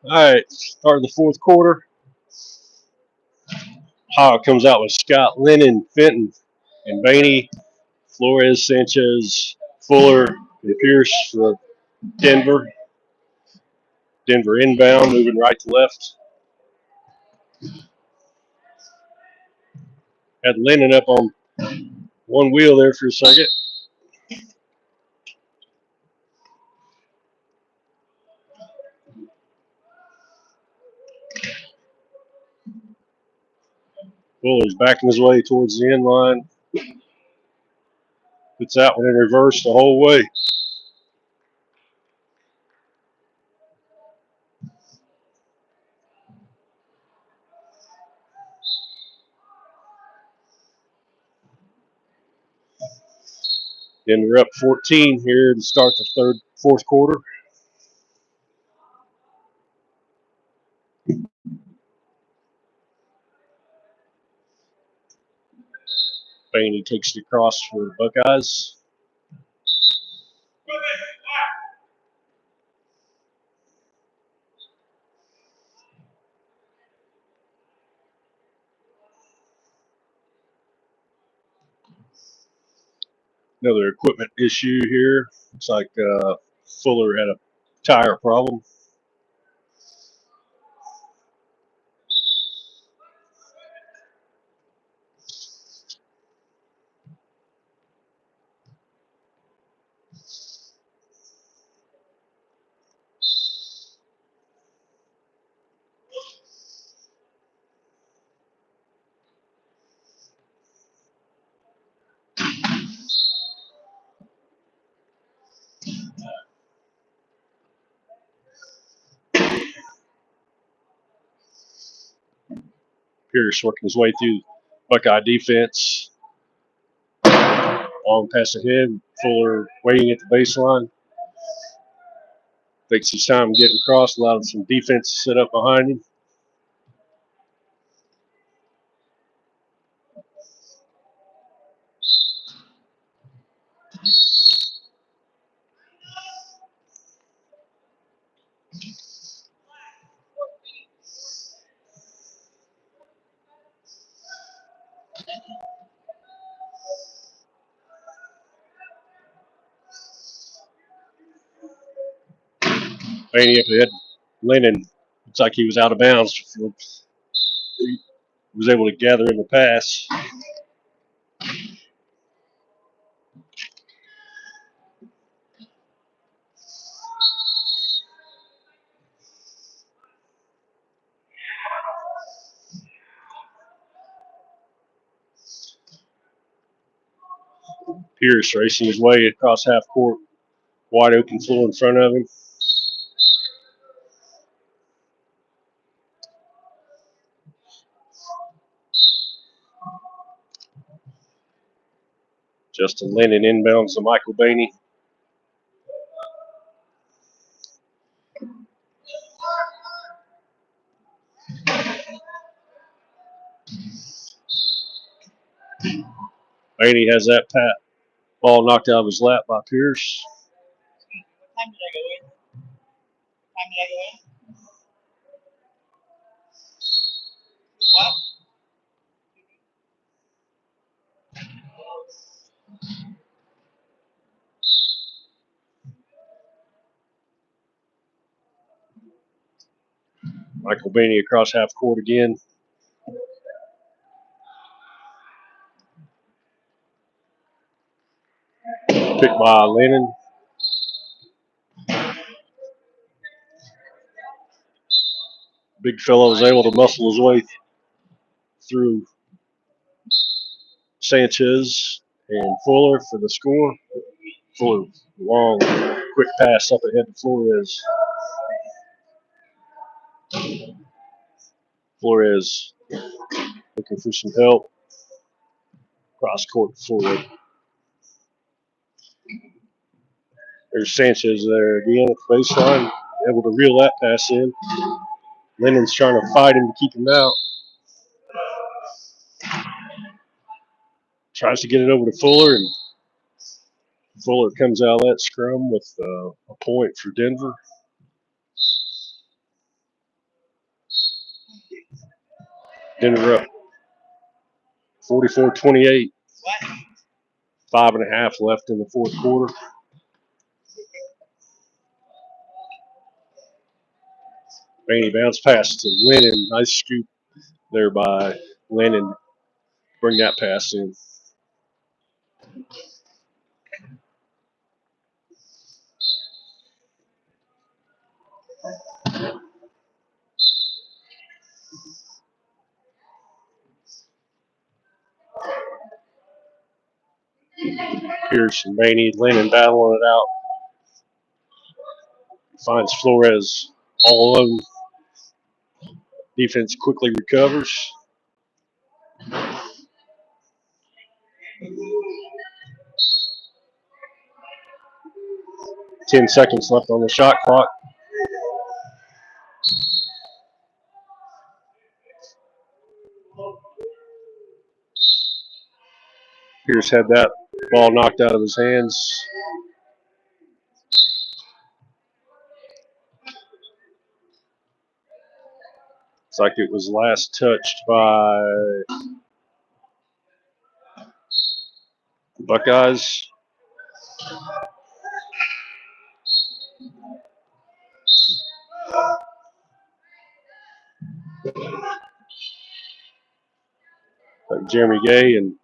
All right, start of the fourth quarter. Howard comes out with Scott, Lennon, Fenton, and Bainey, Flores, Sanchez, Fuller, and Pierce for Denver. Denver inbound, moving right to left. Had Lennon up on one wheel there for a second. Fuller's backing his way towards the end line. Puts that one in reverse the whole way. Denver up 14 here to start the fourth quarter. Bainey takes it across for the Buckeyes. Another equipment issue here. Looks like Fuller had a tire problem. Pierce working his way through Buckeye defense. Long pass ahead. Fuller waiting at the baseline. Takes his time getting across, allowing some defense to sit up behind him. Bainey up ahead. Lennon looks like he was out of bounds. He was able to gather in the pass. Pierce racing his way across half court. Wide open floor in front of him. Justin Lennon inbounds to Michael Bainey. Bainey has that ball knocked out of his lap by Pierce. Michael Bainey across half court again. Picked by Lennon. Big fellow was able to muscle his way through Sanchez and Fuller for the score. Fuller, long, quick pass up ahead to Flores. Flores looking for some help. Cross court forward. There's Sanchez there again at the baseline, able to reel that pass in. Lennon's trying to fight him to keep him out. Tries to get it over to Fuller, and Fuller comes out of that scrum with a point for Denver. Denver up 44-28. 5.5 left in the fourth quarter. Bainey bounce pass to Lennon. Nice scoop there by Lennon. Bring that pass in. Pierce and Bainey, Lennon battling it out. Finds Flores all alone. Defense quickly recovers. Ten seconds left on the shot clock. Pierce had that ball knocked out of his hands. It's like it was last touched by the Buckeyes. Like Jeremy Gay and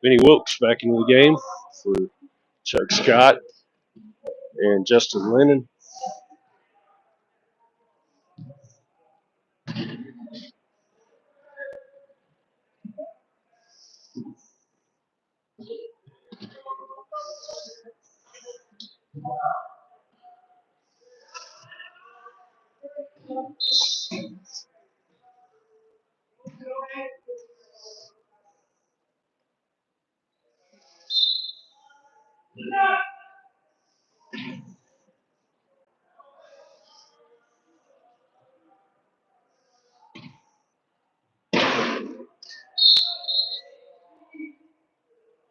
Vinny Wilkes back into the game for Chuck Scott and Justin Lennon.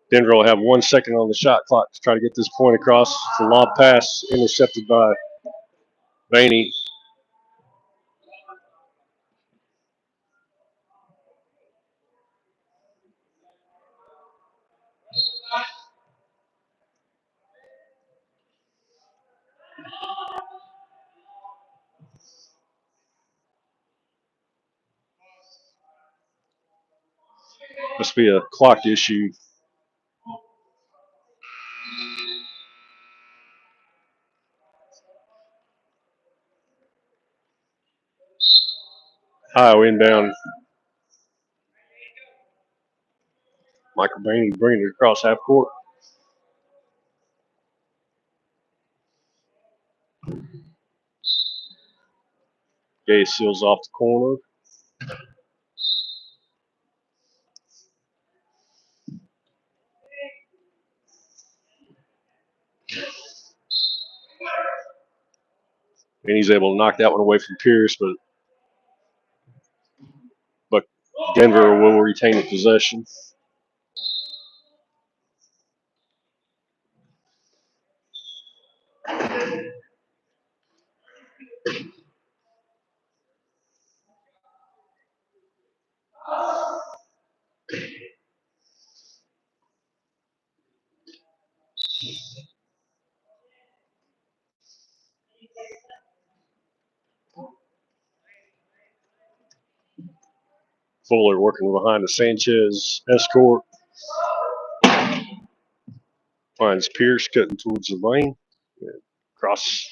Denver will have 1 second on the shot clock to try to get this point across. It's a lob pass intercepted by Bainey. Must be a clock issue. Ohio inbound. Michael Bainey bringing it across half court. Gay seals off the corner. And he's able to knock that one away from Pierce, but Denver will retain the possession. Fuller working behind the Sanchez escort. Finds Pierce cutting towards the lane. Cross.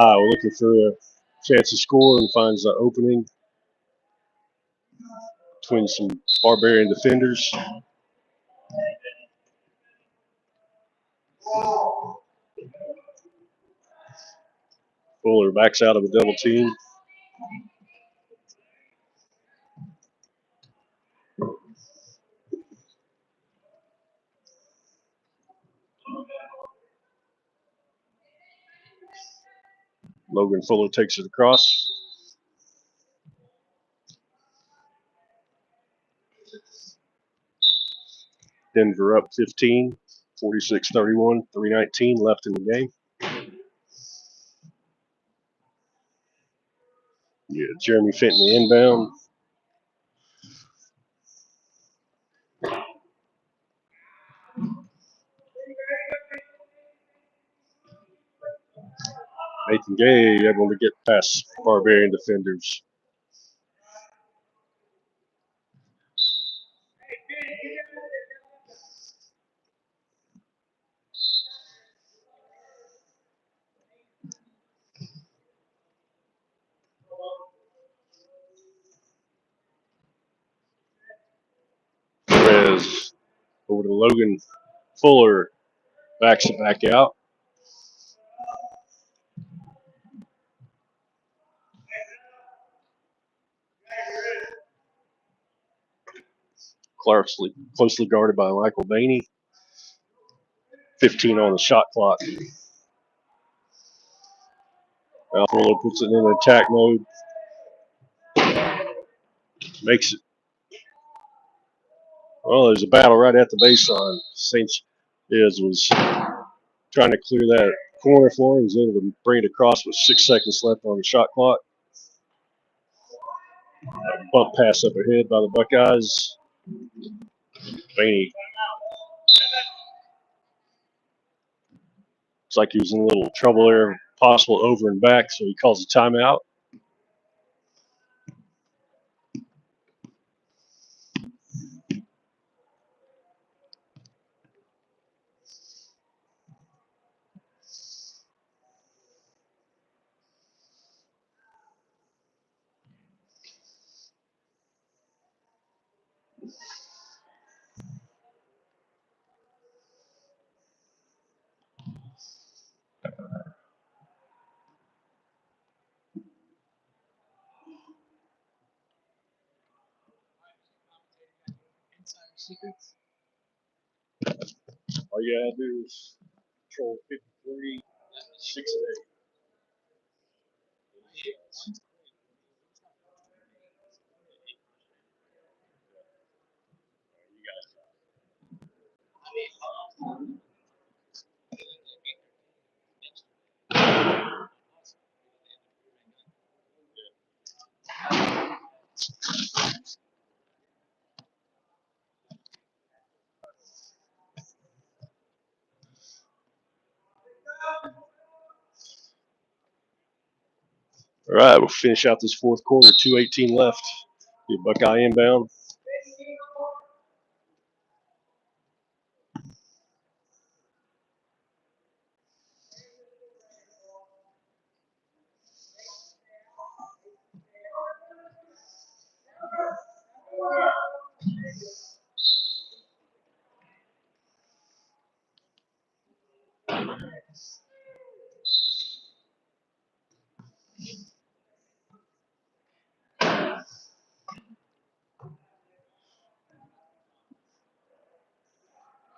We're looking for a chance to score and finds an opening between some Barbarian defenders. Fuller backs out of a double team. Logan Fuller takes it across. Denver up 15, 46-31, 3:19 left in the game. Yeah, Jeremy Fenton inbound. Nathan Gay able to get past Barbarian defenders. Perez over to Logan Fuller, backs it back out. Closely guarded by Michael Bainey. 15 on the shot clock. Now Fuller puts it in attack mode. Makes it. Well, there's a battle right at the baseline. Sanchez was trying to clear that corner for him. He was able to bring it across with 6 seconds left on the shot clock. Bump pass up ahead by the Buckeyes. Bainey. Looks like he was in a little trouble there, possible over and back, so he calls a timeout. All you gotta do is control 53, 6 and 8. All right, we'll finish out this fourth quarter. 2:18 left. The Buckeye inbound.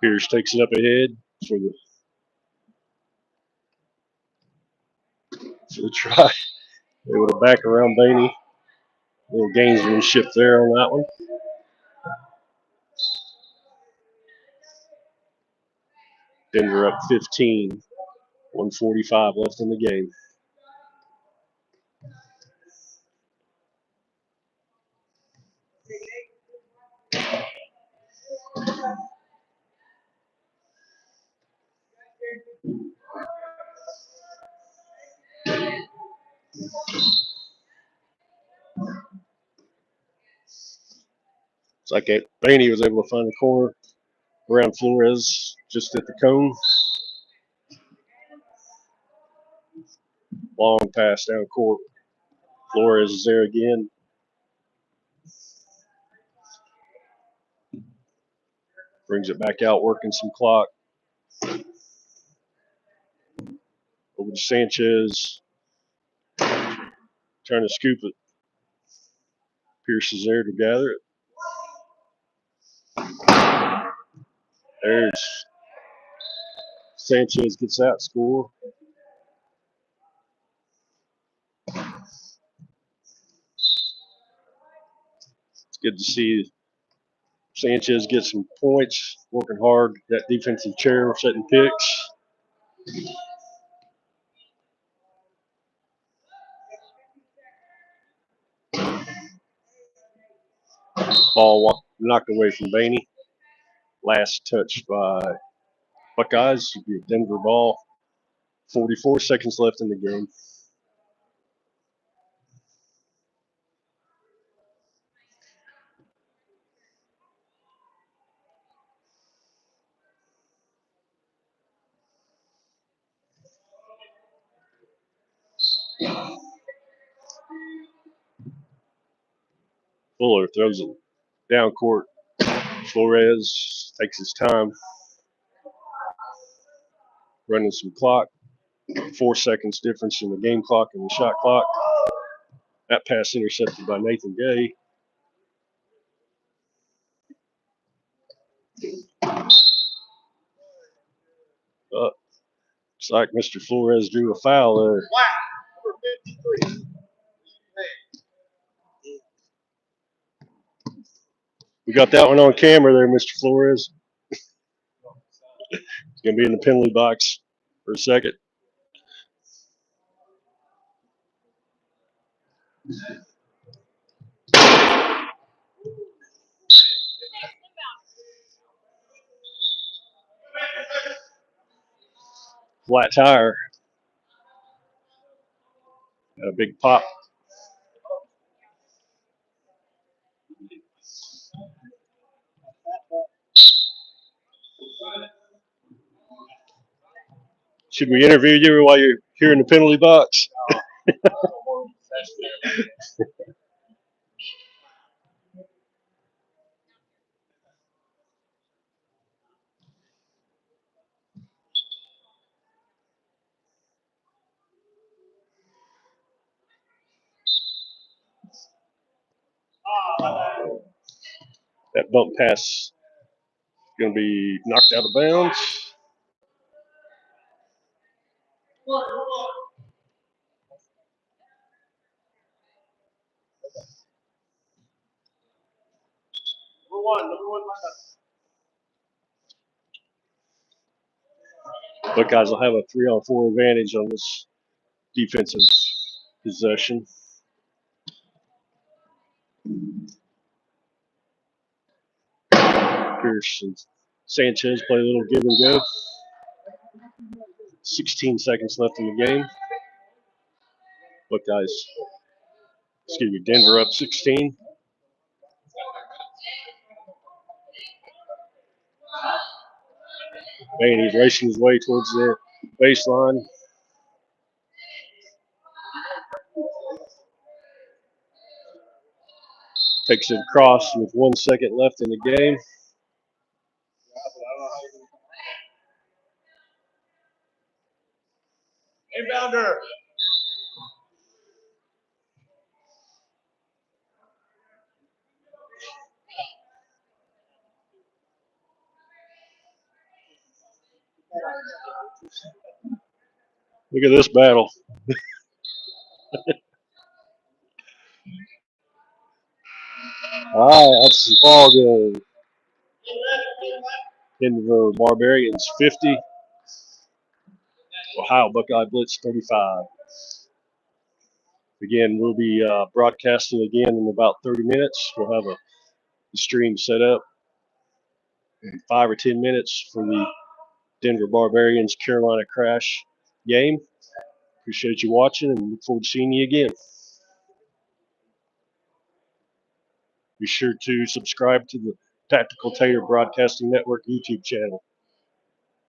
Pierce takes it up ahead for the try. Able to back around Bainey. A little gamesmanship there on that one. Denver up 15. 1:45 left in the game. It's like Bainey was able to find the corner around Flores just at the cone. Long pass down court. Flores is there again. Brings it back out, working some clock. Over to Sanchez. trying to scoop it. Pierce is there to gather it. There's Sanchez gets that score. It's good to see Sanchez get some points, working hard. That defensive chair setting picks. Ball knocked away from Baney. Last touch by Buckeyes. Denver ball. 44 seconds left in the game. Fuller throws it down court. Flores takes his time. Running some clock. 4 seconds difference in the game clock and the shot clock. That pass intercepted by Nathan Gay. It's like Mr. Flores drew a foul there. We got that one on camera there, Mr. Flores. He's going to be in the penalty box for a second. Flat tire. Got a big pop. Should we interview you while you're here in the penalty box? That bump pass is going to be knocked out of bounds. Buckeyes will have a 3-on-4 advantage on this defensive possession. Pierce and Sanchez play a little give and go. 16 seconds left in the game. Buckeyes, Denver up 16. Baney's racing his way towards the baseline. Takes it across with 1 second left in the game. Inbounder. Look at this battle. All right, that's the ball game. Denver Barbarians 50. Ohio Buckeye Blitz 35. Again, we'll be broadcasting again in about 30 minutes. We'll have the stream set up in 5 or 10 minutes for the Denver Barbarians Carolina Crash game. Appreciate you watching and look forward to seeing you again. Be sure to subscribe to the Tactical Tater Broadcasting Network YouTube channel.